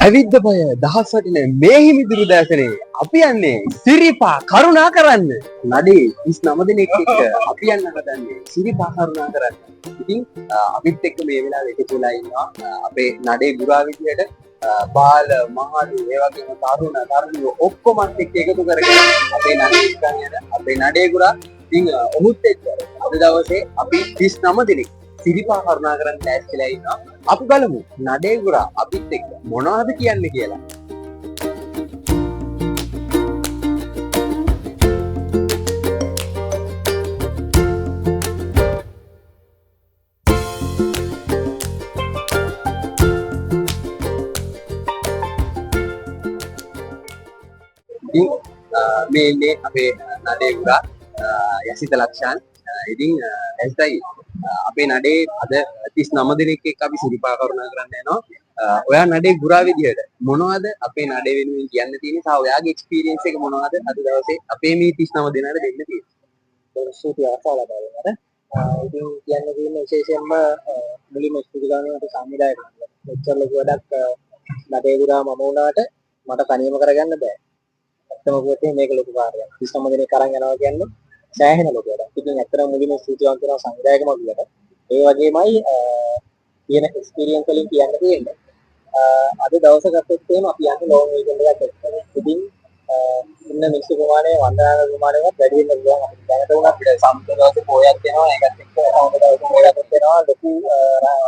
ඇවිද්ද බය දහස් වටින මේ හිමිදුරු දැසනේ අපි යන්නේ සිරිපා කරුණා කරන්න. නඩේ 39 දෙනෙක් එක්ක අපි යන්න හදන්නේ සිරිපා කරුණා කරන්න. ඉතින් අපිත් එක්ක මේ වෙලාවේ එකතු වෙලා ඉන්නවා අපේ නඩේ ගුරා විදියට බාල මහලු ඒ වගේම තරුණ ඔක්කොමත් එක්ක එකතු කරගෙන අපේ නඩේ ඉස්සන් යන අපේ නඩේ ගුරා ඉතින් ඔහුත් එක්ක අද දවසේ අපි 39 දෙනෙක් සිරිපා කරුණා කරන්න ලෑස්තිලා ඉන්නවා. අපි බලමු නඩේ ගුරා අපිත් එක්ක මොනවද කියන්නේ කියලා. ඉතින් මේ අපේ නඩේ ගුරා යසිත ලක්ෂාන්. ඉතින් ඇස්තයි අපේ නඩේ අද 39 දෙනෙක් එක්ක අපි සිරිපා කරුණා කරන්න යනවා. ඔයා නඩේ ගුරා විදියට මොනවද අපේ නඩේ වෙනුවෙන් කියන්න තියෙන්නේ? සහ ඔයාගේ එක්ස්පීරියන්ස් එක මොනවද අද දවසේ අපේ මේ 39 දෙනාට දෙන්න තියෙන්නේ? ස්තුතියි ආසාව ලබාගෙන. ඉතින් කියන්න තියෙන විශේෂයෙන්ම මුලින්ම ස්තුති කරනවා අපේ සංවිධායක මෙච්චර ලොකු වැඩක් නඩේ ගුරා මම වුණාට මට තනියම කරගන්න බෑ. ඇත්තම කිව්වොත් මේක ලොකු කාර්යයක්. 39 දෙනෙක් අරන් යනවා කියන්නේ සෑහෙන ලොකු වැඩක්. ඉතින් ඇත්තටම මුලින්ම ස්තුතිවන්ත වෙනවා සංවිධායක මගියට. ඒ වගේමයි තියෙන එක්ස්පීරියන්ස් වලින් කියන්න තියෙන්නේ. අද දවස ගත්තොත් එහෙම අපි යන්නේ ලෝන් වීකෙන්ඩ් එකක් එක්ක. ඉතින් ඉන්න මිනිස්සු ප්‍රමාණය වන්දනාන ප්‍රමාණයවත් වැඩි වෙන්න පුළුවන්. අපිට දැනට උනත් අපිට සම්පූර්ණ පොයක් වෙනවා. ඒකත් එක්ක අවුරුදු පොයක් වෙනවා. ලොකු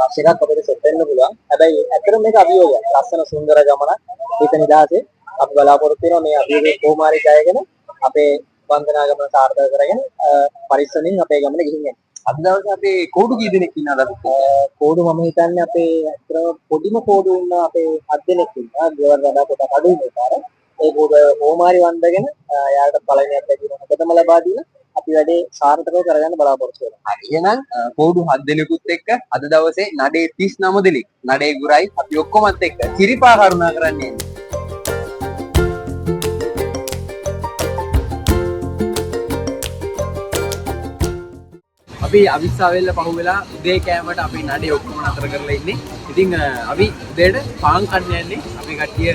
ආශිර්වාද අපිට සෙට් වෙන්න පුළුවන්. හැබැයි ඇත්තටම මේක අභියෝගයක්. ලස්සන සුන්දර ගමනක්. හිත නිදාසේ අපි බලාපොරොත්තු වෙනවා මේ අභියෝගයේ කොහොම හරි ජයගෙන අපේ වන්දනා ගමන සාර්ථක කරගෙන පරිස්සමින් අපේ ගමන ගිහින් යන්න. අද දවසේ අපේ කෝඩු කී දෙනෙක් ඉන්නවද? කෝඩු මම හිතන්නේ අපේ අතර පොඩිම කෝඩු වුණ අපේ 7 දෙනෙක් ඉන්නවා. ගෙවල් වඩා පොඩක් අඩුයි මේකාර. ඒ කෝඩු කොහොමාරි වන්දගෙන යාට පළවෙනියක් ලැබීම හොඳටම ලබා දීලා අපි වැඩේ සාර්ථකව කරගන්න බලාපොරොත්තු වෙනවා. හරි එහෙනම් කෝඩු 7 දෙනෙකුත් එක්ක අද දවසේ නඩේ 39 දෙනෙක් නඩේ ගුරයි අපි ඔක්කොමත් එක්ක සිරිපා කරුණා කරන්නේ. අපි අවිස්සාවෙල්ල පහුවෙලා උදේ කෑමට අපි නඩේ ඔක්කොම නතර කරලා ඉන්නේ. ඉතින් අපි උදේට පාන් කන්න යන්නේ. අපි කට්ටිය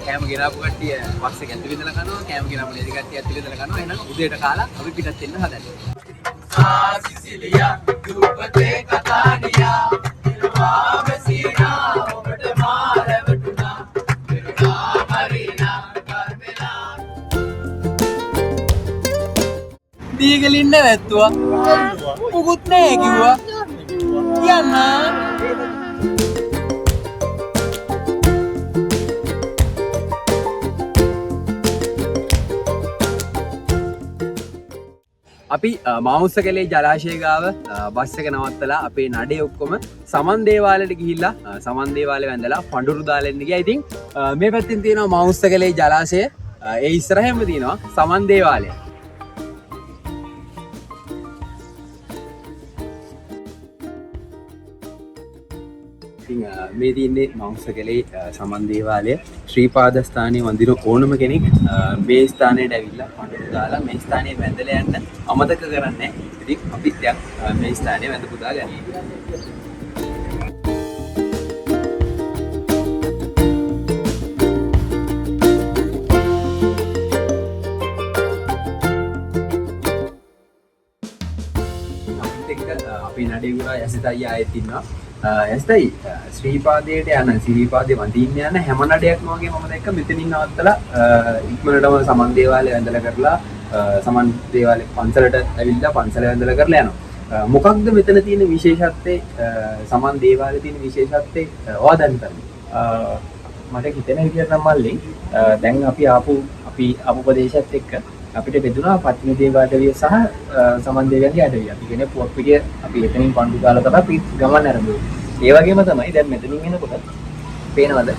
කෑම ගෙනාපු කට්ටිය බස් එක ඇතුළේ ඉඳලා කනවා. කෑම ගෙනාපු නැති කට්ටිය ඇතුළේ ඉඳලා කනවා. එහෙනම් උදේට කාලා අපි පිටත් වෙන්න හදන්නේ. සිසිලියා දුපතේ කතානියා ඉරවා මෙසිනා ඔබට මාරවටුනා ඉරවා මරිනා කරබලා දීගලින්න වැත්තුවා මුකුත් නෑ කිව්වා යන්න. අපි මවුස්සකලේ ජලාශය ගාව බස් එක නවත්තලා අපේ නඩේ ඔක්කොම සමන් දේවාලයට ගිහිල්ලා සමන් දේවාලේ වැඳලා පඳුරු දාලා එන්න ගියා. ඉතින් මේ පැත්තෙන් තියෙනවා මවුස්සකලේ ජලාශය. ඒ ඉස්සරහින්ම තියෙනවා සමන් දේවාලය. මේ තියන්නේ මවුස්සකලේ සමන් දේවාලය. ශ්‍රීපාදස්ථානයේ වඳින ඕනම කෙනෙක් මේ ස්ථානයට ඇවිල්ලා පඳුරු දාලා මේ ස්ථානයේ වැඳලා යන්න අමතක කරන්නේ. ඉතින් අපිත් මේ ස්ථානයේ වැඳ පුදා ගන්න. අපි නඩේ ගුරා යසිත අයියා ආයෙත් ඉන්නවා. ඇස්තයි ශ්‍රීපාදයට යන සිරිපාදේ වඳින්න යන හැම නඩයක්ම වගේ මම දැක්ක මෙතනින් නවත්තලා ඉක්මනටම සමන් දේවාලය වැඳලා කරලා සමන් දේවාලේ පන්සලට ඇවිල්ලා පන්සල වැඳලා කරලා යනවා. මොකක්ද මෙතන තියෙන විශේෂත්වය? සමන් දේවාලේ තියෙන විශේෂත්වය ඔයා දන්නවද? මට හිතෙන විදිහට නම් මල්ලි දැන් අපි ආපු ප්‍රදේශයත් එක්ක අපිට බෙදුනා පත්තිනි දේවාලය සහ සමන් දේවාලයේ අඩවිය. අපි කියන්නේ පුවක් පිටිය අපි එතනින් පන්දු දාලා තමයි අපි ගමන් ආරම්භ. ඒ වගේම තමයි දැන් මෙතනින් එනකොට පේනවද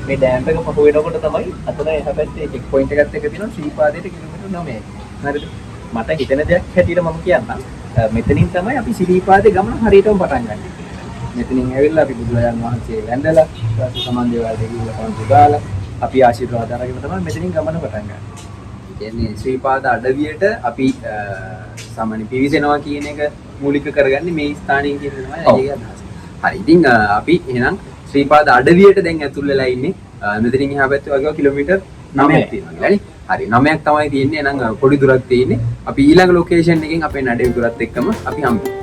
මේ ඩෑම් එක පහු වෙනකොට තමයි අතන එහා පැත්තේ චෙක් පොයින්ට් එකත් එක තියෙනවා ශ්‍රීපාදයට කිලෝමීටර් 9යි. හරිද? මට හිතෙන දෙයක් හැටියට මම කියන්නම්. මෙතනින් තමයි අපි ශ්‍රීපාදේ ගමන හරියටම පටන් ගන්න. මෙතනින් ඇවිල්ලා අපි බුදුරජාණන් වහන්සේ වැඳලා සමන් දේවාලයට ගිහිල්ලා පන්දු දාලා අපි ආශිර්වාද අරගෙන තමයි මෙතනින් ගමන පටන් ගන්න. කියන්නේ ශ්‍රීපාද අඩවියට අපි සාමාන්‍ය පිවිසෙනවා කියන එක මූලික කරගන්නේ මේ ස්ථානයේ කියන තමයි ඒකේ අදහස. හරි. ඉතින් අපි එහෙනම් ශ්‍රීපාද අඩවියට දැන් ඇතුල් වෙලා ඉන්නේ. මෙතනින් එහා පැත්තේ වගේ කිලෝමීටර් 9ක් තියෙනවා කියලානේ. හරි 9ක් තමයි තියෙන්නේ. එහෙනම් පොඩි දුරක් තියෙන්නේ. අපි ඊළඟ ලොකේෂන් එකෙන් අපේ නඩේ දුරත් එක්කම අපි හම්බෙමු.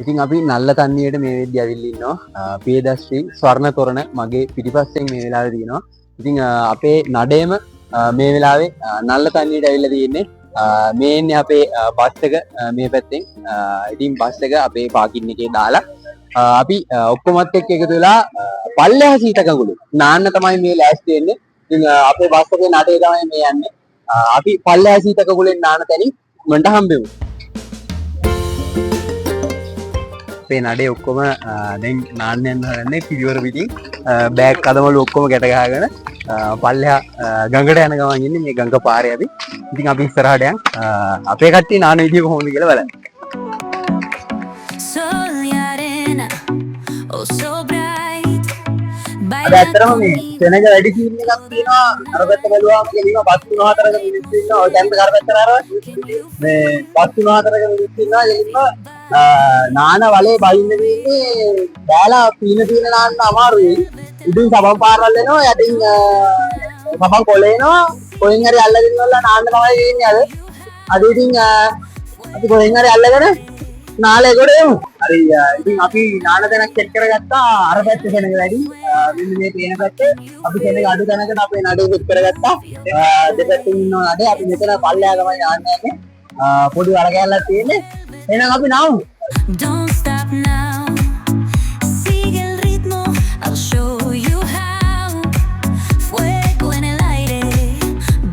ඉතින් අපි නල්ල තන්නියට මේ වෙද්දී ඇවිල්ලා ඉන්නවා. පියදශ්‍රී ස්වර්ණ තොරණ මගේ පිටිපස්සෙන් මේ වෙලාවේ තියෙනවා. ඉතින් අපේ නඩේම මේ වෙලාවේ නල්ල තන්නියට ඇවිල්ලා තියෙන්නේ. මේ ඉන්නේ අපේ බස් එක මේ පැත්තෙන්. ඉතින් බස් එක අපේ පාකින් එකේ දාලා අපි ඔක්කොමත් එක්ක එකතු වෙලා පල්ලෙහා සීතකගුළු නාන්න තමයි මේ ලෑස්ති වෙන්නේ. ඉතින් අපේ බස් එකේ නඩේ තමයි මේ යන්නේ. අපි පල්ලෙහා සීතකගුලෙන් නාන තැනින් මන්ට හම්බෙමු. අපේ නඩේ ඔක්කොම දැන් නාන්න යන හදන්නේ පිරිවර පිටින් බෑග් කදමලු ඔක්කොම ගැට ගහගෙන පල්ලෙහා ගඟට යන ගමන් ඉන්නේ මේ ගඟ පාරේ අපි. ඉතින් අපි ඉස්සරහට යන් අපේ කට්ටිය නාන විදිය කොහොමද කියලා බලන්න. අද ඇත්තටම මේ සෙනඟ වැඩි සීන් එකක් තියෙනවා. අර පැත්ත බැලුවාම කියනවා බස් 3-4ක මිනිස්සු ඉන්නවා. ඔය දැන් කර පැත්තට ආරවා මේ බස් 3-4ක මිනිස්සු ඉන්නවා. එලින්ම නාන වලේ බයින්න තියෙන්නේ බෑලා පීන නාන්න අමාරුයි. ඉතින් සබන් පාරවල් එනවා. යටින් සබන් කොලේනවා. කොහෙන් හරි අල්ලගෙන ඉවරලා නාන්න තමයි වෙන්නේ අද. අද ඉතින් අපි කොහෙන් හරි අල්ලගෙන නාලේ ගොඩ යමු. හරි ඉතින් අපි නාන තැනක් සෙට් කරගත්තා. අර පැත්තේ සෙනඟ වැඩි. මෙන්න මේ පේන පැත්තේ අපි සෙනඟ අඩු තැනකට අපේ නඩේ සෙට් කරගත්තා. දෙපැත්තෙන් ඉන්නවා නඩේ. අපි මෙතන පල්ලෙහා තමයි යන්නේ. පොඩි වල කැලලක් තියෙන්නේ. එහෙනම් අපි නාමු. Don't stop now. Sigue el ritmo. I'll show you how. Fuego en el aire.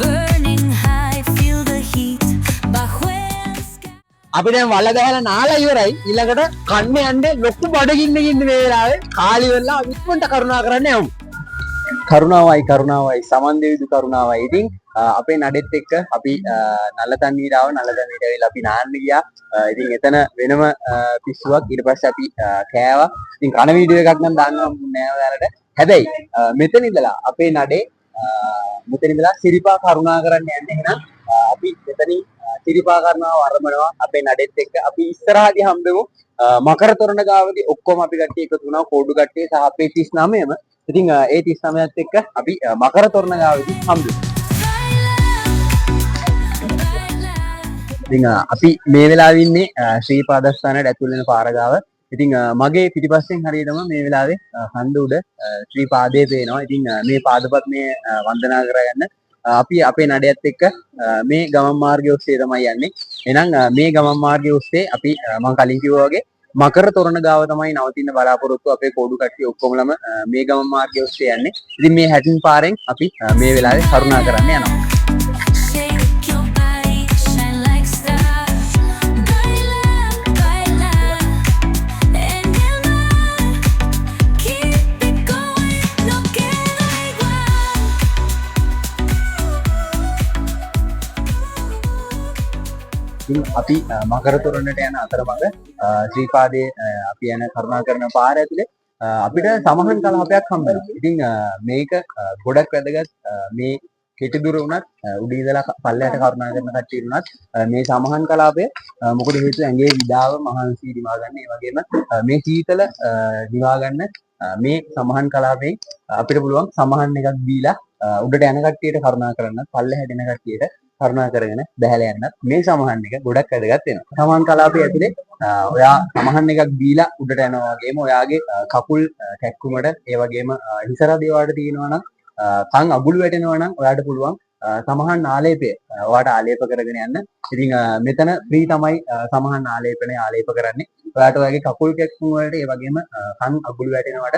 Burning high. Feel the heat. Bajo el sky. අපි දැන් වල ගහලා නාලා ඉවරයි. ඊළඟට කන්න යන්නේ ලොකු බඩගින්නකින් ඉන්න මේ වෙලාවේ කාලි වෙලා විශ්වන්ට කරුණා කරන්න යමු. කරුණාවයි සමන් දෙවිදු කරුණාවයි. ඉතින් අපේ නඩෙත් එක්ක අපි නල්ලතන්නියට ආව. නල්ලතන්නියට ඇවිල්ලා අපි නාන්න ගියා. ඉතින් එතන වෙනම පිස්සුවක්. ඊට පස්සේ අපි කෑවා. ඉතින් කන වීඩියෝ එකක් නම් දාන්න හම්බුනේ නෑ ඔයාලට. හැබැයි මෙතන ඉඳලා අපේ නඩේ මෙතන ඉඳලා සිරිපා කරුණා කරන්න යන්නේ. එහෙනම් අපි මෙතනින් සිරිපා කරනවා වරමනවා අපේ නඩෙත් එක්ක. අපි ඉස්සරහදී හම්බෙමු. මකර තොරණ ගාවදී ඔක්කොම අපි කට්ටිය එකතු වුණා. කෝඩු කට්ටිය සහ අපේ 39ම. ඉතින් ඒ 39ත් එක්ක අපි මකර තොරණ ගාවදී හම්බෙමු. ඉතින් අපි මේ වෙලාවේ ඉන්නේ ශ්‍රීපාදස්ථානයට ඇතුල් වෙන පාර ගාව. ඉතින් මගේ පිටිපස්සෙන් හරියටම මේ වෙලාවේ කන්ද උඩ ශ්‍රී පාදයේ පේනවා. ඉතින් මේ පාදපත් මේ වන්දනා කරගන්න අපි අපේ නඩයත් එක්ක මේ ගමන් මාර්ගය ඔස්සේ තමයි යන්නේ. එහෙනම් මේ ගමන් මාර්ගය ඔස්සේ අපි මම කලින් කිව්වා වගේ මකර තොරණ ගාව තමයි නවතින්න බලාපොරොත්තු. අපේ කෝඩු කට්ටිය ඔක්කොමලම මේ ගමන් මාර්ගය ඔස්සේ යන්නේ. ඉතින් මේ හැටින් පාරෙන් අපි මේ වෙලාවේ කරුණා කරන්න යනවා. අපි මකර තොරණට යන අතරමඟ ශ්‍රීපාදයේ අපි යන කරුණා කරන පාර ඇතුලේ අපිට සමහන් කලාපයක් හම්බ වෙනවා. ඉතින් මේක ගොඩක් වැදගත්. මේ කෙටි දුර වුණත් උඩ ඉඳලා පල්ලයට කරුණා කරන කට්ටිය වුණත් මේ සමහන් කලාපය මොකද හේතුව ඇඟේ විඩාව මහන්සි දිවා ගන්න. ඒ වගේම මේ සීතල දිවා ගන්න මේ සමහන් කලාපයෙන් අපිට පුළුවන් සමහන් එකක් දීලා උඩට යන කට්ටියට කරුණා කරන්න, පල්ලෙහාට එන කට්ටියට කරුණා කරගෙන බහැලා යන්නත් මේ සමහන් එක ගොඩක් වැදගත් වෙනවා. සමහන් කලාපයේ ඇතුලේ ඔයා සමහන් එකක් දීලා උඩට යනවා වගේම ඔයාගේ කකුල් කැක්කුමට ඒ වගේම හිසරදේ වලට තියෙනවා නම් කන් අගුළු වැටෙනවා නම් ඔයාට පුළුවන් සමහන් ආලේපය ඔයාට ආලේප කරගෙන යන්න. ඉතින් මෙතන ෆ්‍රී තමයි සමහන් ආලේපනේ ආලේප කරන්නේ. ඔයාට ඔයාගේ කකුල් කැක්කුම් වලට ඒ වගේම කන් අගුළු වැටෙනවට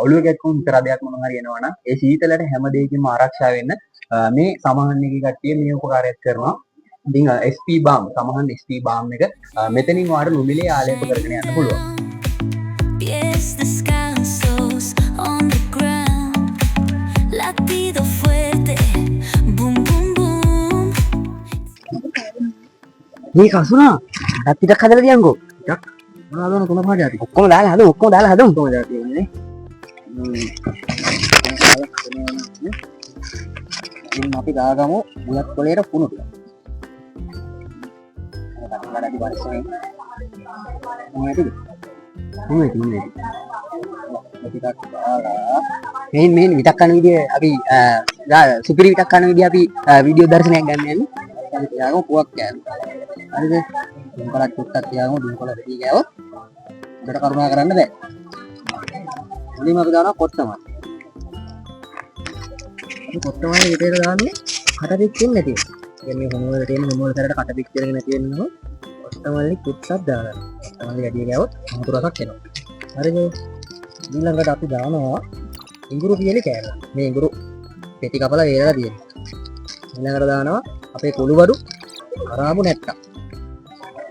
ඔළුව කැක්කුම් හිසරදයක් මොනවා හරි එනවා නම් ඒ සීතලට හැම දෙයකින්ම ආරක්ෂා වෙන්න මේ සමහන් එකේ කට්ටිය මේ උපකාරයක් කරනවා. ඉතින් SP balm සමහන් SP balm එක මෙතනින් ඔයාලට නොමිලේ ආලේප කරගෙන යන්න පුළුවන්. මේ කසුනා ටිකක් හදලා තියන්කෝ. ටිකක් මොනවද නෝ තුන පහට යටි. ඔක්කොම දාලා හදමු. ඔක්කොම දාලා හදමු. කොහොමද යටි වෙන්නේ? ඉතින් අපි දාගමු බුලත් කොලේට කුණු ටික. ගඩඩි වර්ෂයෙන් මොනවද? මේන් විතක් කරන විදිය අපි සුපිරි විතක් කරන විදිය අපි වීඩියෝ දර්ශනයක් ගන්න යන්නේ. අපි තියාගමු පුවක් කෑවා. හරිද? දුම්කොලක් ටිකක් තියාගමු දුම්කොල රෙදි ගෑවොත් උඩට කරුණා කරන්න බෑ. මුලින්ම අපි දානවා කොත්තමල්. අපි කොත්තමල් විතර දාන්නේ කට පිටින් නැති. කියන්නේ මොනවද තියෙන මොනවද කරලා කට පිට කරගෙන නැති වෙනවා. කොත්තමල්ලි කුට්ටක් දානවා. කොත්තමල්ලි වැඩි ගෑවොත් අමුතු රසක් එනවා. හරිද? ඊළඟට අපි දානවා ඉඟුරු පියලි කෑම. මේ ඉඟුරු පෙති කපලා වේලලා තියෙනවා. ඊළඟට දානවා අපේ කුළු බඩු කරාබු නැට්ටක්.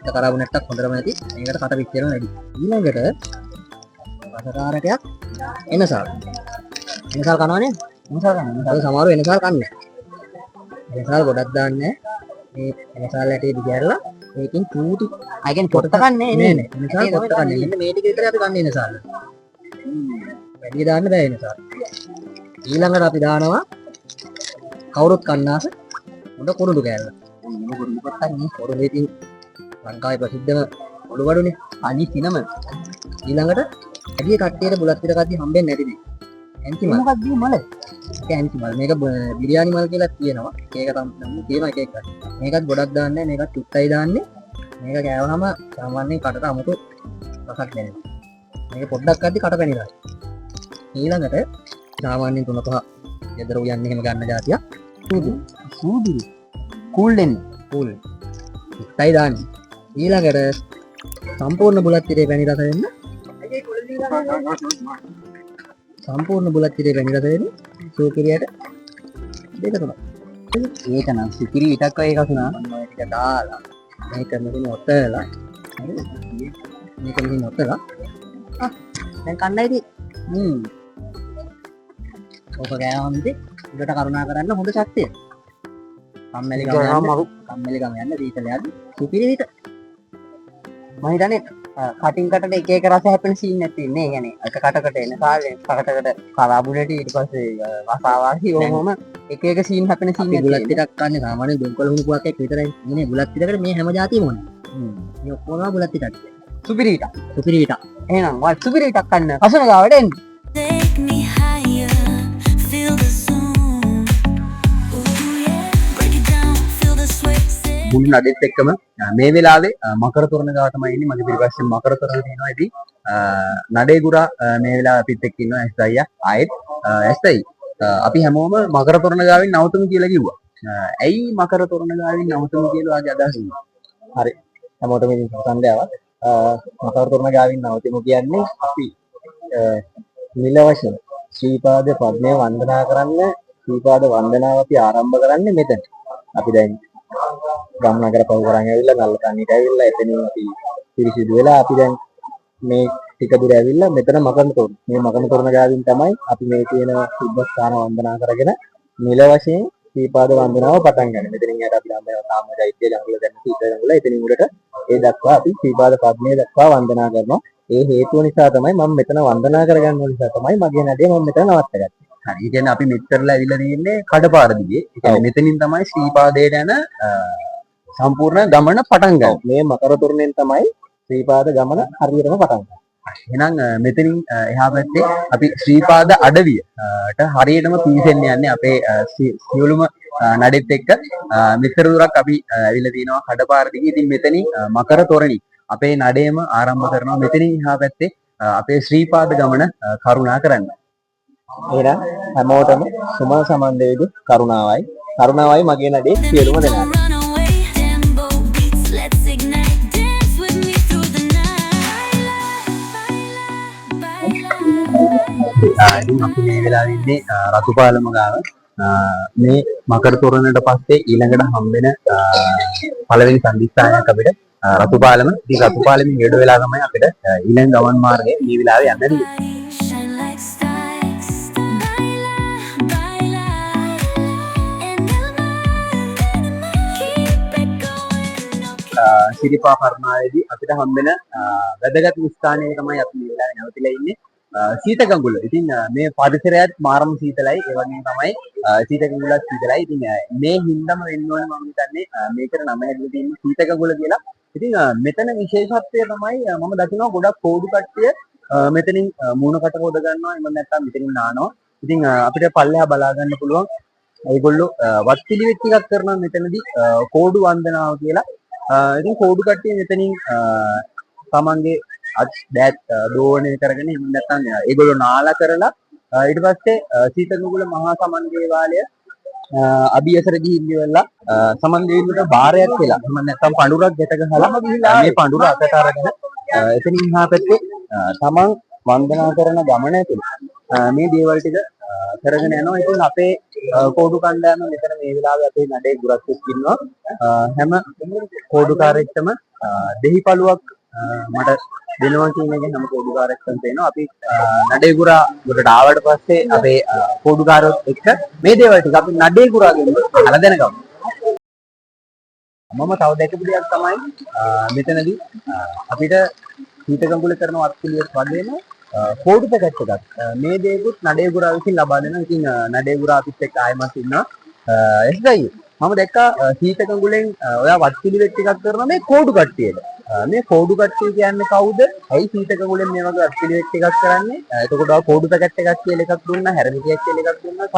ඒ කරාබු නැට්ටක් හොඳටම නැති. මේකට කට පිට කරන වැඩි. ඊළඟට රසකාරකයක් එනසල්. එනසල් කනවනේ. එනසල් කනවා. ඒ සමහරව එනසල් කන්නේ. එනසල් ගොඩක් දාන්නේ. මේ එනසල් ඇටේ දිගහැරලා මේකෙන් චූටි I can පොත්ත කන්නේ නේ. එනසල් පොත්ත කන්නේ. මෙන්න මේ ටික විතරයි අපි කන්නේ එනසල්. වැඩි දාන්න බෑ එනසල්. ඊළඟට අපි දානවා කවුරුත් කන්නාස හොඳ කුරුළු කෑල්ල. මේ කුරුළු පත්තන්නේ කුරුළු ඉතින් ලංකාවේ ප්‍රසිද්ධම කුරුළු වඩුනේ. අනි සිනම. ඊළඟට ඇඩිය කට්ටියට බුලත් පිට කද්දි හම්බෙන්නේ නැති දේ. ඇන්ටි මල්. මොකක්ද මල? ඒක ඇන්ටි මල්. මේක බිරියානි මල් කියලා කියනවා. ඒක තමයි තියෙනවා එක එක. මේකත් ගොඩක් දාන්නේ නැහැ. මේකත් චුට්ටයි දාන්නේ. මේක කෑවහම සාමාන්‍යයෙන් කටට අමුතු රසක් දැනෙනවා. මේක පොඩ්ඩක් කද්දි කට පැනිරයි. ඊළඟට සාමාන්‍යයෙන් 3-5 ගෙදර උයන්නේ එහෙම ගන්න જાතියක්. සූදුරු. කූල් දෙන්න. කූල්. චුට්ටයි දාන්නේ. ඊළඟට සම්පූර්ණ බුලත් පිටේ පැණි රස වෙන්න සම්පූර්ණ බුලත් පිටේ පැණි රස වෙන්න සූකිරියට 2-3. ඒක නම් සුපිරි විතක් වගේ එකක් නා. ටික දාලා මේක මෙහෙම ඔතලා මේක මෙහෙම ඔතලා දැන් කන්නයිද? ඔක ගෑවම ඉතින් උඩට කරුණා කරන්න හොඳ ශක්තිය. කම්මැලිකම යන්න දීතලයක් සුපිරි විත. මම හිතන්නේ කටින් කටට එක එක රස හැපෙන සීන් නැති නේ. يعني එක කටකට එන කාලේ කටකට කරාබුලට ඊට පස්සේ රසාවාසි ඕමම එක එක සීන් හැපෙන සීන් නැති. බුලත් ටිකක් කන්නේ සාමාන්‍ය දොන්කොළ හුණු පුවක් එක්ක විතරයි. මේ බුලත් ටිකකට මේ හැම જાතියම ඕනේ. මේ ඔක්කොම බුලත් ටිකක්. සුපිරි විත. සුපිරි විත. එහෙනම් වා සුපිරි විතක් කන්න. අසන ගාවට එන්න. Take me higher, feel the zoom. Ooh yeah, break it down, feel the sweat. මුල් නඩෙත් එක්කම මේ වෙලාවේ මකර තොරණ ගාව තමයි ඉන්නේ. මගේ පිටිපස්සෙන් මකර තොරණ තියෙනවා. ඉතින් නඩේ ගුරා මේ වෙලාවේ අපිත් එක්ක ඉන්නවා. ඇස් අයියා ආයෙත් ඇස්යි අපි හැමෝම මකර තොරණ ගාවින් නවතුමු කියලා කිව්වා. ඇයි මකර තොරණ ගාවින් නවතුමු කියලා ආගේ අදහස ඉන්නේ. හරි. හැමෝටම ඉතින් සම්දේවක්. මකර තොරණ ගාවින් නවතුමු කියන්නේ අපි නිල වශයෙන් ශ්‍රීපාද පද්මය වන්දනා කරන්න ශ්‍රීපාද වන්දනාව අපි ආරම්භ කරන්නේ මෙතන. අපි දැන් ගම්නගර පව කරන් ඇවිල්ලා නල්ලකන්නේට ඇවිල්ලා එතනින් අපි පිරිසිදු වෙලා අපි දැන් මේ ටික දුර ඇවිල්ලා මෙතන මකරන තොරණ. මේ මකරන තොරණ ගාවින් තමයි අපි මේ තියෙන සුද්ධස්ථාන වන්දනා කරගෙන නිල වශයෙන් ශ්‍රීපාද වන්දනාව පටන් ගන්න. මෙතනින් යට අපි නම් සාමජෛත්‍ය ජංගල දැන් සීත ජංගල එතනින් උඩට ඒ දක්වා අපි ශ්‍රීපාද පද්මය දක්වා වන්දනා කරනවා. ඒ හේතුව නිසා තමයි මම මෙතන වන්දනා කරගන්න ඕන නිසා තමයි මගේ නඩේ මම මෙතන නවත්තගත්තේ. හරි. ඒ කියන්නේ අපි මෙච්චරලා ඇවිල්ලා තියෙන්නේ කඩපාර දිගේ. ඒ කියන්නේ මෙතනින් තමයි ශ්‍රීපාදයට යන සම්පූර්ණ ගමන පටන් ගන්න. මේ මකර තොරණෙන් තමයි ශ්‍රීපාද ගමන හරියටම පටන් ගන්න. එහෙනම් මෙතනින් එහා පැත්තේ අපි ශ්‍රීපාද අඩවියට හරියටම පිවිසෙන්න යන්නේ අපේ සියලුම නඩෙත් එක්ක. මෙතර දුරක් අපි ඇවිල්ලා තිනවා කඩපාර දිගේ. ඉතින් මෙතනින් මකර තොරණි අපේ නඩේම ආරම්භ කරනවා. මෙතනින් එහා පැත්තේ අපේ ශ්‍රීපාද ගමන කරුණා කරන්න. එහෙනම් හැමෝටම සුම සමන්දේදු කරුණාවයි. කරුණාවයි මගේ නඩේ සියලුම දෙනාට. ඉතින් අපි මේ වෙලාවේ ඉන්නේ රතුපාලම ගාව. මේ මකර තොරණට පස්සේ ඊළඟට හම්බෙන පළවෙනි සම්දිස්ථානයක් අපිට රතුපාලම. ඉතින් රතුපාලමින් හෙඩ වෙලා තමයි අපිට ඊළඟ ගමන් මාර්ගයේ මේ වෙලාවේ යන්න තියෙන්නේ. සිරිපා පර්ණාවේදී අපිට හම්බෙන වැදගත් ස්ථානයක තමයි අපි මේ වෙලාවේ නැවතිලා ඉන්නේ. සීතකඟුල. ඉතින් මේ පරිසරයත් මාරම සීතලයි. ඒ වගේම තමයි සීතකඟුලත් සීතලයි. ඉතින් මේ හින්දාම වෙන්න ඕනේ මම හිතන්නේ මේකට නම හැදලා තියෙන්නේ සීතකඟුල කියලා. ඉතින් මෙතන විශේෂත්වය තමයි මම දකිනවා ගොඩක් කෝඩු කට්ටිය මෙතනින් මූණකට හොද ගන්නවා. එහෙම නැත්නම් මෙතනින් නානවා. ඉතින් අපිට පල්ලෙහා බලා ගන්න පුළුවන් ඒගොල්ලෝ වත් පිළිවෙත් ටිකක් කරනවා මෙතනදී කෝඩු වන්දනාව කියලා. ඉතින් කෝඩු කට්ටිය මෙතනින් තමන්ගේ අත් දෑත් දෝවණය කරගෙන එහෙම නැත්නම් ඒගොල්ලෝ නාලා කරලා ඊට පස්සේ සීතකඟුල මහා සමන් දේවාලය අභියසර ගිහින් ඉවරලා සමන් දෙවියන්ට බාරයක් වෙලා එහෙම නැත්නම් පඳුරක් ගැට ගහලා මේ පඳුර අතට අරගෙන එතනින් එහා පැත්තේ තමන් වන්දනා කරන ගමන ඇතුළේ මේ දේවල් ටික කරගෙන යනවා. ඉතින් අපේ කෝඩු කණ්ඩායම මෙතන මේ වෙලාවේ අපේ නඩේ ගුරක්ස් ඉන්නවා. හැම කෝඩුකාරයෙක්ටම දෙහිපළුවක් මට දෙනවා කියන එක හැම කෝඩුකාරයෙක්ටම තේනවා. අපි නඩේගුරා ගොඩට ආවට පස්සේ අපේ කෝඩුකාරයොත් එක්ක මේ දේවල් ටික අපි නඩේගුරාගෙන් අහලා දැනගමු. මම තව දැකපු දෙයක් තමයි මෙතනදී අපිට සීතකඟුල කරන වත්පිළිවෙත් වගේම කෝඩු පැකට් එකක් මේ දේකුත් නඩේගුරා විසින් ලබා දෙනවා. ඉතින් නඩේගුරා අපිත් එක්ක ආයෙමත් ඉන්නවා. එස්ගයි මම දැක්කා සීතකඟුලෙන් ඔයා වත්පිළිවෙත් ටිකක් කරනවා මේ කෝඩු කට්ටියට. මේ කෝඩු කට්ටිය කියන්නේ කවුද? ඇයි සීතකඟුලෙන් මේ වගේ වත්පිළිවෙත් ටිකක් කරන්නේ? එතකොට ඔයා කෝඩු පැකට් එකක් කියලා එකක් දුන්නා, හැරමිටියක් කියලා එකක් දුන්නා, සහ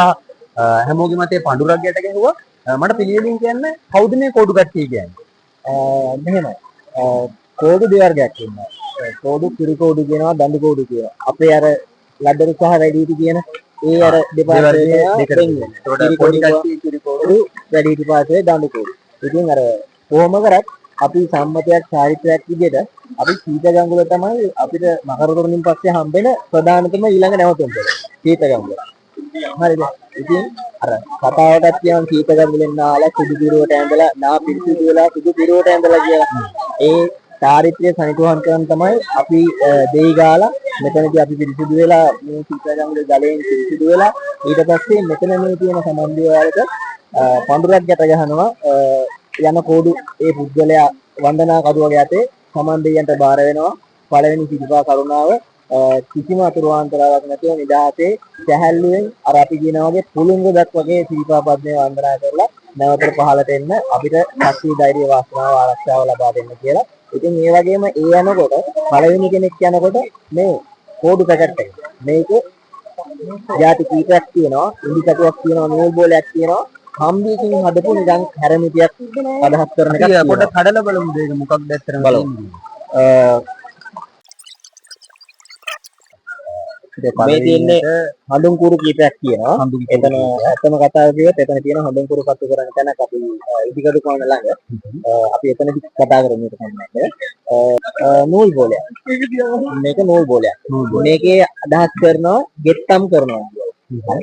හැමෝගෙම මතේ පඳුරක් ගැට ගැහුවා. මට පිළිවෙලින් කියන්න කවුද මේ කෝඩු කට්ටිය කියන්නේ? මෙහෙමයි. කෝඩු දෙවර්ගයක් ඉන්නවා. කෝඩු කිරි කෝඩු කියනවා, දඬු කෝඩු කියනවා. අපේ අර ලඩරු සහ වැඩිහිටි කියන ඒ අර දෙපාර්තමේන්තුව දෙකට වෙන්නේ. ඒකට පොඩි කට්ටිය කිරි කෝඩු, වැඩිහිටි පාර්තමේ දඬු කෝඩු. ඉතින් අර කොහොම කරත් අපි සම්මතයක් චාරිත්‍රාක් විදිහට අපි සීතකඟුල තමයි අපිට මකර තොරණින් පස්සේ හම්බෙන ප්‍රධානතම ඊළඟ නැවතුම් දෙක. සීතකඟුල. හරිද? ඉතින් අර කතාවටත් කියනවා සීතකඟුලෙන් නාලා සුදු පිරුවට ඇඳලා නා පිරිසිදු වෙලා සුදු පිරුවට ඇඳලා කියලා. ඒ චාරිත්‍රය සනිටුහන් කරන තමයි අපි දෙයි ගාලා මෙතනදී අපි පිරිසිදු වෙලා මේ සීතකඟුලේ ජලයෙන් පිරිසිදු වෙලා ඊට පස්සේ මෙතන මේ තියෙන සම්බන්ධය වලට පඳුරක් ගැට ගහනවා. යන කෝඩු ඒ පුද්ගලයා වන්දනා කඩුවගේ යටේ සමන් දෙයියන්ට බාර වෙනවා. පළවෙනි සිරිපා කරුණාව කිසිම අතුරුාන්තරාවක් නැතුව නිදාසේ සැහැල්ලුවෙන් අර අපි කියනා වගේ පුළුංග දක් වගේ සිරිපා පද්මේ වන්දනා කරලා නැවතට පහළට එන්න අපිට ශක්තිය ධෛර්ය වාසනාව ආරක්ෂාව ලබා දෙන්න කියලා. ඉතින් ඒ වගේම ඒ යනකොට පළවෙනි කෙනෙක් යනකොට මේ කෝඩු පැකට් එක මේක ಜಾති කීපයක් තියෙනවා. ඉන්දි කටුවක් තියෙනවා, නූල් බෝලයක් තියෙනවා. කම්බියකින් හදපු නිකන් හැරමිටියක් අදහස් කරන එකක්. පොඩ්ඩක් කඩලා බලමු මේක මොකක්ද ඇත්තටම තියෙන්නේ. මේ තියෙන්නේ හඳුන් කුරු කීපයක් තියෙනවා. එතන ඇත්තම කතාව කිව්වොත් එතන තියෙන හඳුන් කුරු පත්තු කරන තැනක් අපි ඉදිකඩු කොන ළඟ අපි එතනදි කතා කරමු මේක තමයි. නූල් බෝලයක්. මේක නූල් බෝලයක්. මේකේ අදහස් කරනවා ගෙත්තම් කරනවා.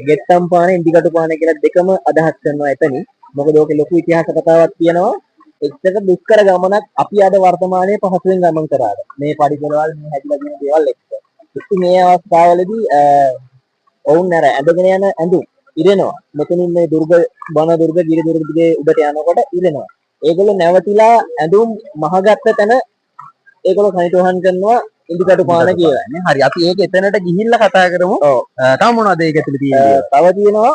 ගෙත්තම් පාන ඉන්දිකටු පාන කියලා දෙකම අදහස් කරනවා එතනින්. මොකද ඕකේ ලොකු ඉතිහාස කතාවක් තියෙනවා. එක්ක දුෂ්කර ගමනක් අපි අද වර්තමානයේ පහසුවෙන් ගමන් කරාද මේ පරිසරවල මේ හැදිලා තියෙන දේවල් එක්ක. ඉතින් මේ අවස්ථාවවලදී ඔවුන් අර ඇඳගෙන යන ඇඳුම් ඉරෙනවා. මෙතනින් මේ දුර්ග බණ දුර්ග ගිරි දුර්ග දිගේ උඩට යනකොට ඉරෙනවා. ඒගොල්ලෝ නැවතිලා ඇඳුම් මහගත්ත තැන ඒගොල්ලෝ කනිටෝහන් කරනවා ඉන්දිකටු පාන කියලා. නේ හරි අපි ඒක එතනට ගිහිල්ලා කතා කරමු. ඔව්. තව මොනවද ඒක ඇතුලේ තියෙන්නේ? තව තියෙනවා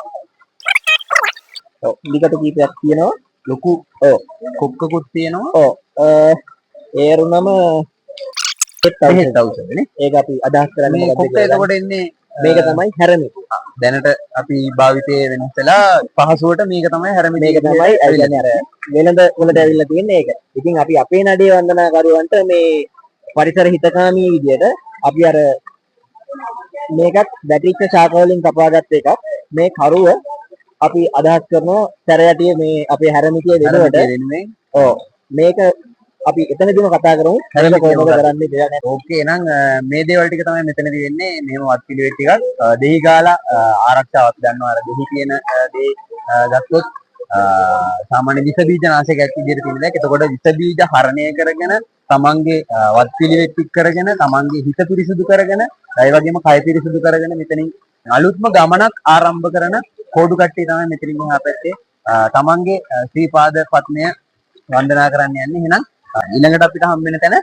ඔව් ඉන්දිකටු කීපයක් තියෙනවා. ලොකු ඔව් කොක්කකුත් තියෙනවා. ඔව් ඒරුණම 7000 නේ. ඒක අපි අදහස් කරන්නේ මොකක්ද කියලා. එතකොට එන්නේ මේක තමයි හැරමිටි. දැනට අපි භාවිතයේ වෙනස්ලා පහසුවට මේක තමයි හැරමිටි. මේක තමයි කියන්නේ අර වෙනද වලට ඇවිල්ලා තියෙන්නේ ඒක. ඉතින් අපි අපේ නඩේ වන්දනාකරුවන්ට මේ පරිසර හිතකාමී විදියට අපි අර මේකත් බැටරිච්ච ශාක වලින් කපාගත්ත එකක්. මේ කරුව අපි අදහස් කරනවා සැරයටියේ මේ අපේ හැරමිටියේ වෙනුවට. ඔව් මේක අපි එතනදිම කතා කරමු. හැරමිට කොහොමද කරන්නේ කියලා නේද? ඕකේ එහෙනම් මේ දේවල් ටික තමයි මෙතනදී වෙන්නේ. මේව වත් පිළිවෙත් ටිකක් දෙහි ගාලා ආරක්ෂාවක් ගන්නවා. අර දෙහි කියන දේ ගත්තොත් සාමාන්‍ය විස බීජ නාශකයක් විදිහට තියෙන දෙයක්. එතකොට විස බීජ හරණය කරගෙන තමන්ගේ වත් පිළිවෙත් ටික කරගෙන තමන්ගේ හිත පිරිසුදු කරගෙන ඒ වගේම කය පිරිසුදු කරගෙන මෙතනින් අලුත්ම ගමනක් ආරම්භ කරන කෝඩු කට්ටිය තමයි මෙතනින් එහා පැත්තේ තමන්ගේ ශ්‍රී පාද පත්මය වන්දනා කරන්න යන්නේ. එහෙනම් ඊළඟට අපිට හම් වෙන තැන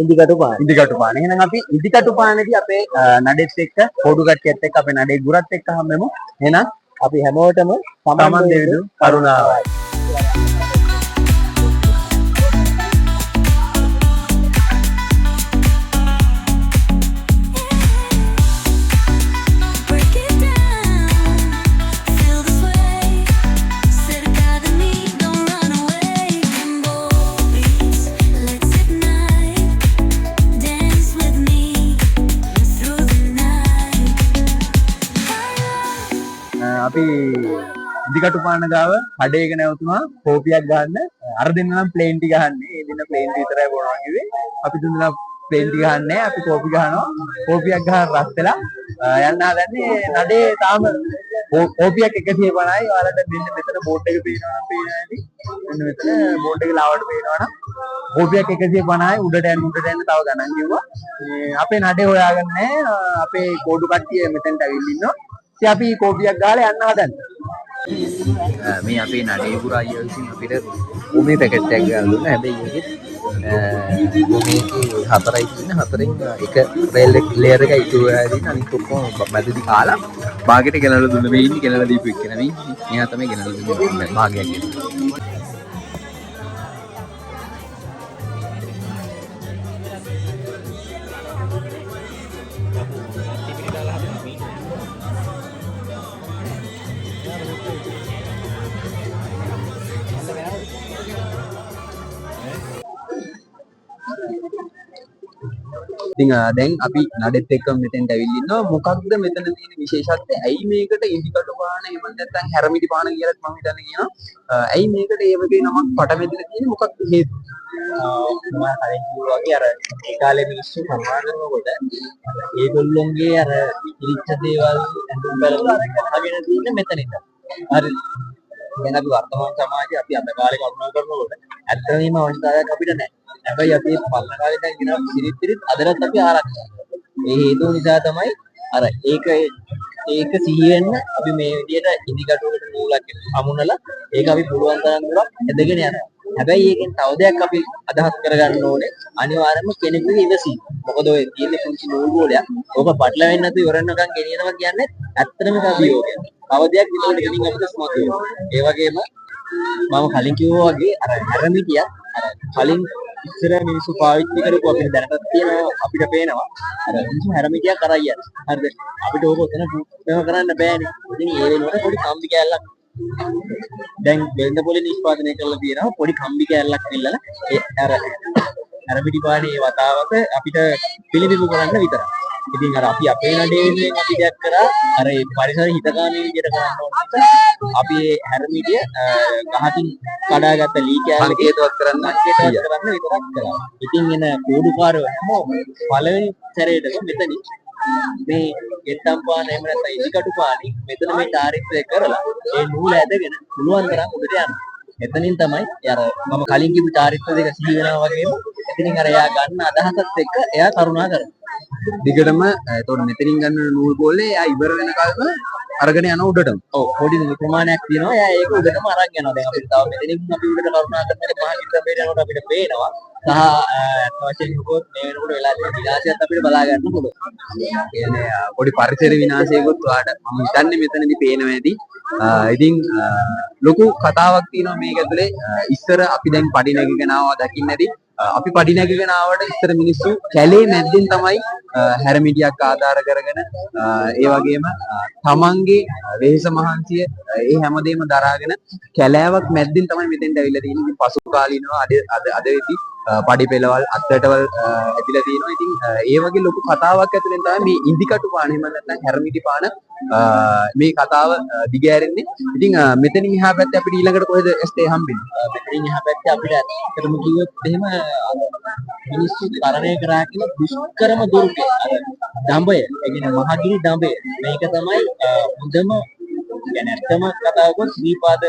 ඉන්දිකටු පාන. ඉදිකටු පාන. එහෙනම් අපි ඉදිකටු පානේදී අපේ නඩේත් එක්ක පොඩු කට්ටියත් එක්ක අපේ නඩේ ගුරත් එක්ක හම්බෙමු. එහෙනම් අපි හැමෝටම සමන් දෙවිදු කරුණාවයි. අපි ඉදිකටු පාන ගාව කඩේක නැවතුනා කෝපියක් ගන්න. අර දෙන්න නම් ප්ලේන් ටි ගහන්නේ. ඒ දෙන්න ප්ලේන් ටි විතරයි බොනවා කිව්වේ. අපි දුන්නා ප්ලේන් ටි ගහන්නේ. අපි කෝපි ගහනවා. කෝපියක් ගහන රත් වෙලා යන්න හදන්නේ නඩේ තාම කෝපියක් 150යි. ඔයාලට මෙන්න මෙතන බෝඩ් එක පේනවා නම් පේනවා ඇති. මෙන්න මෙතන බෝඩ් එකේ ලාවට පේනවා නම් කෝපියක් 150යි. උඩට යන්න තව ගණන් කිව්වා. අපේ නඩේ හොයාගන්නේ අපේ කෝඩු කට්ටිය මෙතනට ඇවිල්ලා ඉන්නවා. අපි කෝපියක් ගාලා යන්න හදන්නේ. මේ අපේ නඩේ පුරා අයියා විසින් අපිට උමේ පැකට් එකක් ගාලා දුන්නා. හැබැයි ඒකෙත් උමේකේ 4යි තියෙන 4න් එක රේල් ලේයර් එකයි ඉතුරු වෙලා තියෙන. අනිත් ඔක්කොම මැදදී කාලා භාගයට ගෙනල්ලා දුන්න. මේ ඉන්නේ ගෙනල්ලා දීපු එක නෙවෙයි. මෙයා තමයි ගෙනල්ලා දුන්නේ භාගයක් ගෙනල්ලා. ඉතින් දැන් අපි නඩෙත් එක්ක මෙතෙන්ට ඇවිල්ලා ඉන්නවා. මොකක්ද මෙතන තියෙන විශේෂත්වය? ඇයි මේකට ඉන්දිකටු පාන එහෙම නැත්නම් හැරමිටි පාන කියලාත් මම හිතන්නේ කියනවා. ඇයි මේකට ඒ වගේ නමක් පටමැදිලා තියෙන්නේ? මොකක්ද හේතුව? මම කලින් කිව්වා වගේ අර ඒ කාලේ මිනිස්සු සම්මාන කරනකොට ඒගොල්ලොන්ගේ අර ඉරිච්ච දේවල් ඇඳුම් බලන අගෙන තියෙන මෙතනින්ද. හරි. දැන් අපි වර්තමාන සමාජයේ අපි අද කාලේ කරුණා කරනකොට ඇත්තටම අවශ්‍යතාවයක් අපිට නැහැ. හැබැයි අපි පල්ල කාලේ දැන් ගෙනා සිරිත් අදටත් අපි ආරක්ෂා කරනවා. ඒ හේතුව නිසා තමයි අර ඒක සිහි වෙන්න අපි මේ විදිහට ඉදිකටුවකට නූලක් අමුණලා ඒක අපි පුළුවන් තරම් දුරක් ඇදගෙන යනවා. හැබැයි ඒකෙන් තව දෙයක් අපි අදහස් කරගන්න ඕනේ අනිවාර්යයෙන්ම කෙනෙකුගේ ඉවසීම. මොකද ඔය තියෙන පුංචි නූල් බෝලයක් ඕක පටලවෙන්නේ නැතුව ඉවරනකම් ගෙනියනවා කියන්නේ ඇත්තටම අභියෝගයක්. තව දෙයක් විතර ගෙනින් අපිට ස්මෝත් වෙනවා. ඒ වගේම මම කලින් කිව්වා වගේ අර හැරමිටිය අර කලින් ඉස්සර මිනිස්සු පාවිච්චි කරපුව අපිට දැනටත් තියෙනවා අපිට පේනවා අර මිනිස්සු හැරමිටියක් කරා යන්නේ. හරිද? අපිට ඕක උතන පුතේම කරන්න බෑනේ. ඉතින් ඒ වෙනකොට පොඩි කම්බි කෑල්ලක් දැන් වෙළඳ පොලේ නිෂ්පාදනය කරලා තියෙනවා පොඩි කම්බි කෑල්ලක් ඉල්ලලා ඒ අර හැරමිටි පානේ වතාවක අපිට පිළිබිඹු කරන්න විතරයි. ඉතින් අර අපි අපේ නඩේෙන් අපි දෙයක් කරා අර ඒ පරිසර හිතකාමී විදිහට කරන්න ඕන නිසා අපි හැරමිටිය ගහකින් කඩාගත්ත ලී කෑල්ලක හේතුවක් කරන්න විතරක් කරා. ඉතින් එන කෝඩුකාරයෝ හැමෝම පළවෙනි සැරේටම මෙතනින් මේ ගෙට්ටම් පාන එහෙම නැත්නම් ඉදිකටු පානි මෙතන මේ චාරිත්‍රය කරලා ඒ නූල ඇදගෙන පුළුවන් තරම් උඩට යනවා. එතනින් තමයි අර මම කලින් කිව්ව චාරිත්‍ර දෙක සිහි වෙනවා වගේම එතනින් අර එයා ගන්න අදහසත් එක්ක එයා කරුණා කරනවා. දිගටම එතකොට මෙතනින් ගන්න නූල් බෝලේ එයා ඉවර වෙනකල්ම අරගෙන යන උඩටම. ඔව් පොඩි ප්‍රමාණයක් තියෙනවා. එයා ඒක උඩටම අරන් යනවා. දැන් අපිට තව මෙතනින් අපි උඩට කරුණා කරනකොට මහා කිත්තඹේට යනකොට අපිට පේනවා. සහ අත් වශයෙන් කිව්වොත් මේ වෙනකොට වෙලා තියෙන විනාශයත් අපිට බලා ගන්න පුළුවන්. කියන්නේ පොඩි පරිසර විනාශයකුත් ඔයාලට මම හිතන්නේ මෙතනදී පේනවා ඇති. ඉතින් ලොකු කතාවක් තියෙනවා මේක ඇතුලේ. ඉස්සර අපි දැන් පඩි නැගගෙන ආවා දකින්න ඇති. අපි පඩි නැගගෙන ආවට ඉස්සර මිනිස්සු කැලේ මැද්දෙන් තමයි හැරමිටියක් ආධාර කරගෙන ඒ වගේම තමන්ගේ වෙහෙස මහන්සිය ඒ හැමදේම දරාගෙන කැලෑවක් මැද්දෙන් තමයි මෙතෙන්ට ඇවිල්ලා තියෙන්නේ. ඉතින් පසු කාලීනව අද වෙද්දි පඩි පෙළවල් අත්වැටවල් ඇතිලා තියෙනවා. ඉතින් ඒ වගේ ලොකු කතාවක් ඇතුලෙන් තමයි මේ ඉන්දිකටු පාන එහෙම නැත්නම් හැරමිටි පාන මේ කතාව දිගෑරෙන්නේ. ඉතින් මෙතනින් එහා පැත්තේ අපිට ඊළඟට කොහෙද ස්ටේ හම්බෙන්නේ? මෙතනින් එහා පැත්තේ අපිට ඇත්තටම කිව්වොත් එහෙම මිනිස්සු තරණය කරා කියන දුෂ්කරම දුර්ගය අර දඹය, ඒ කියන්නේ මහගිරි දඹය. මේක තමයි හොඳම කියන්නේ ඇත්තම කතාවක ශ්‍රීපාද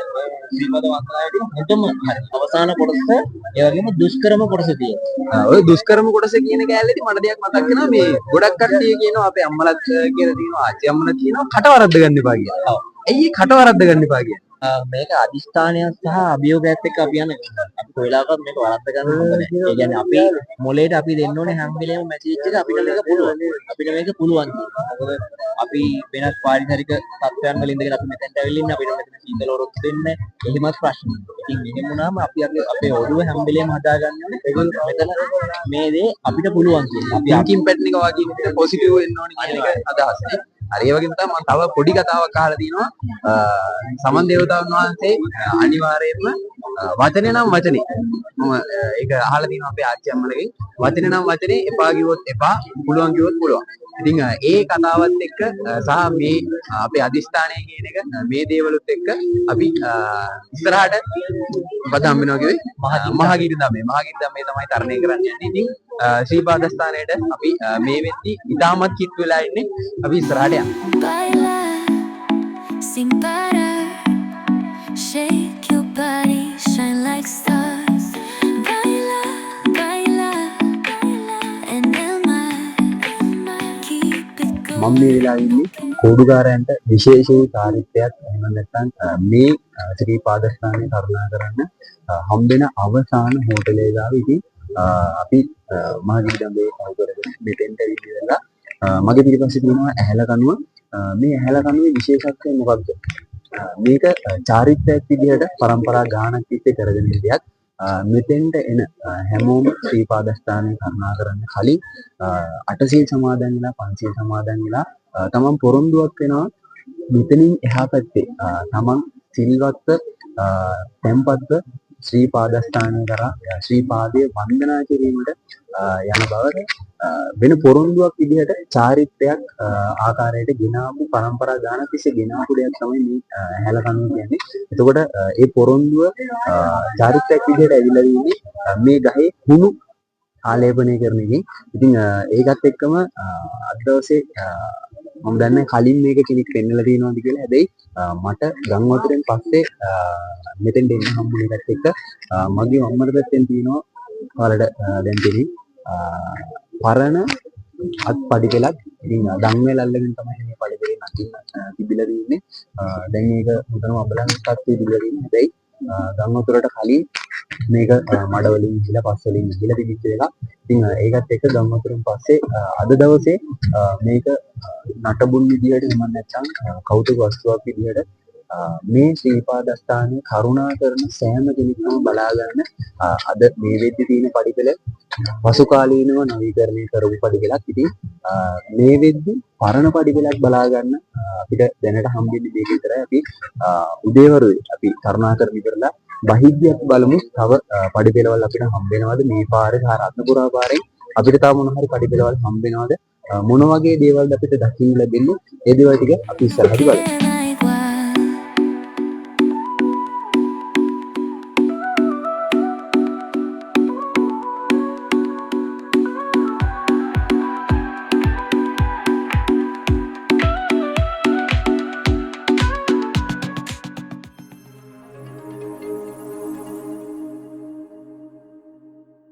වන්දනාවේදී හොඳම හරි අවසාන කොටස ඒ වගේම දුෂ්කරම කොටස තියෙනවා. ඔය දුෂ්කරම කොටස කියන කෑල්ලේදී මට දෙයක් මතක් වෙනවා. මේ ගොඩක් කට්ටිය කියනවා අපේ අම්මලත් කියලා තියෙනවා ආච්චි අම්මලා කියනවා කට වරද්ද ගන්න එපා කියලා. ඇයි කට වරද්ද ගන්න එපා කියන්නේ? මේක අදිස්ථානයක් සහ අභියෝගයක් එක්ක අපි යන අපි කොයිලාවකත් මේක වරද්ද ගන්න හොඳ නැහැ. ඒ කියන්නේ අපි මොලේට අපි දෙන්න ඕනේ හැම වෙලේම මැසේජ් එක අපිට මේක පුළුවන්. අපිට මේක පුළුවන් කියලා. මොකද අපි වෙනත් පාරිසරික තත්ත්වයන් වල ඉඳගෙන අපි මෙතෙන්ට ඇවිල්ලා ඉන්නේ අපිට මෙතන සීතල ඔරොත්තු දෙන්නේ එහෙමත් ප්‍රශ්න. ඉතින් එහෙම වුණාම අපි අපේ ඔළුව හැම වෙලේම හදාගන්න ඕනේ. මෙතන මේ දේ අපිට පුළුවන් කියලා. අපි thinking pattern එක වගේ විදිහට positive වෙන්න ඕනේ කියන එක අදහසනේ. හරි ඒ වගේම තමයි මම තව පොඩි කතාවක් අහලා තියෙනවා. සමන් දේවතාවුන් වහන්සේ අනිවාර්යයෙන්ම වචනේ නම් වචනේ මම ඒක අහලා තියෙනවා අපේ ආච්චි අම්මලගෙන්. වචනේ නම් වචනේ එපා කිව්වොත් එපා, පුළුවන් කිව්වොත් පුළුවන්. ඉතින් ඒ කතාවත් එක්ක සහ මේ අපේ අදිස්ථානය කියන එක මේ දේවලුත් එක්ක අපි ඉස්සරහට මොකද හම් වෙනවා කිව්වේ මහගීරි ධම්මේ තමයි තරණය කරන්න යන්නේ. ඉතින් ශ්‍රී පාදස්ථානයට අපි මේ වෙද්දි ඉතාමත් කිට් වෙලා ඉන්නේ. අපි ඉස්සරහට යන්න. Baila sin parar, shake your body, shine like stars. Baila, baila, baila, en el mar, keep it going. මම මේ වෙලාවේ ඉන්නේ කෝඩුකාරයන්ට විශේෂ වූ චාරිත්‍රයක් එහෙම නැත්නම් මේ ශ්‍රී පාදස්ථානයේ කරුණා කරන්න හම්බෙන අවසාන හෝටලේ ගාව ඉතින් අපි මහගිරි දඹේ කවු කරගෙන මෙතෙන්ට විදිහලා මගේ පිටිපස්සේ තියෙනවා ඇහැල කනුව. මේ ඇහැල කනුවේ විශේෂත්වය මොකක්ද? මේක චාරිත්‍රයක් විදිහට પરම්පරා ගානක් තිස්සේ කරගෙන ඉන්න දෙයක්. මෙතෙන්ට එන හැමෝම ශ්‍රී පාදස්ථානයේ කරුණා කරන්න කලින් 800 සමාදන් වෙලා 500 සමාදන් වෙලා තමන් පොරොන්දුවක් වෙනවා මෙතනින් එහා පැත්තේ තමන් සිල්වත්ව tempatව ශ්‍රී පාදස්ථානය කරා ශ්‍රී පාදයේ වන්දනා කිරීමට යන බව වෙන පොරොන්දුවක් විදිහට චාරිත්‍රයක් ආකාරයට ගෙනාවු પરම්පරා ගාන තිස්සේ ගෙනාවු දෙයක් තමයි මේ හැලකනුව කියන්නේ. එතකොට ඒ පොරොන්දුව චාරිත්‍රයක් විදිහට ඇවිල්ලා ඉන්නේ මේ ගහේ කුණු ආලේපනය කරන එකෙන්. ඉතින් ඒකත් එක්කම අද දවසේ මම දන්නේ කලින් මේක කෙනෙක් පෙන්නලා තියෙනවද කියලා. හැබැයි මට ගම් වතුරෙන් පස්සේ මෙතෙන් දෙන්න හම්බුනේ එකත් එක්ක මගේ අම්මට පැත්තෙන් තියෙනවා ඔයාලට දැන් තියෙන්නේ පරණ අත් පඩිපෙලක්. ඉතින් දන්වැල් අල්ලගෙන තමයි මේ පඩිපෙලේ නගින්න තිබිලා තියෙන්නේ. දැන් මේක මුදනම අබලන්ස් තත්ත්වයේ තිබිලා තියෙන්නේ. හැබැයි ගම් වතුරට කලින් මේක මඩ වලින් ගිහලා පස් වලින් ගිහලා තිබිච්ච එකක්. ඉතින් ඒකත් එක්ක ගම් වතුරෙන් පස්සේ අද දවසේ මේක නටබුන් විදියට එහෙම නැත්නම් කෞතුක වස්තුවක් විදියට මේ ශ්‍රී පාදස්ථානයේ කරුණා කරන සෑම කෙනෙක්ම බලා ගන්න අද මේ වෙද්දි තියෙන පඩිපෙළ පසු කාලීනව නවීකරණය කරපු පඩිපෙළක්. ඉතින් මේ වෙද්දි පරණ පඩිපෙළක් බලා ගන්න අපිට දැනට හම්බෙන්නේ මේක විතරයි. අපි උදේවරුේ අපි කරුණා කරන ඉවරලා බහිද්දියක් බලමු තව පඩිපෙළවල් අපිට හම්බෙනවද මේ පාරේ සහ රත්නපුරා පාරේ අපිට තව මොන හරි පඩිපෙළවල් හම්බෙනවද මොන වගේ දේවල්ද අපිට දකින්න ලැබෙන්නේ ඒ දේවල් ටික අපි ඉස්සරහට බලමු.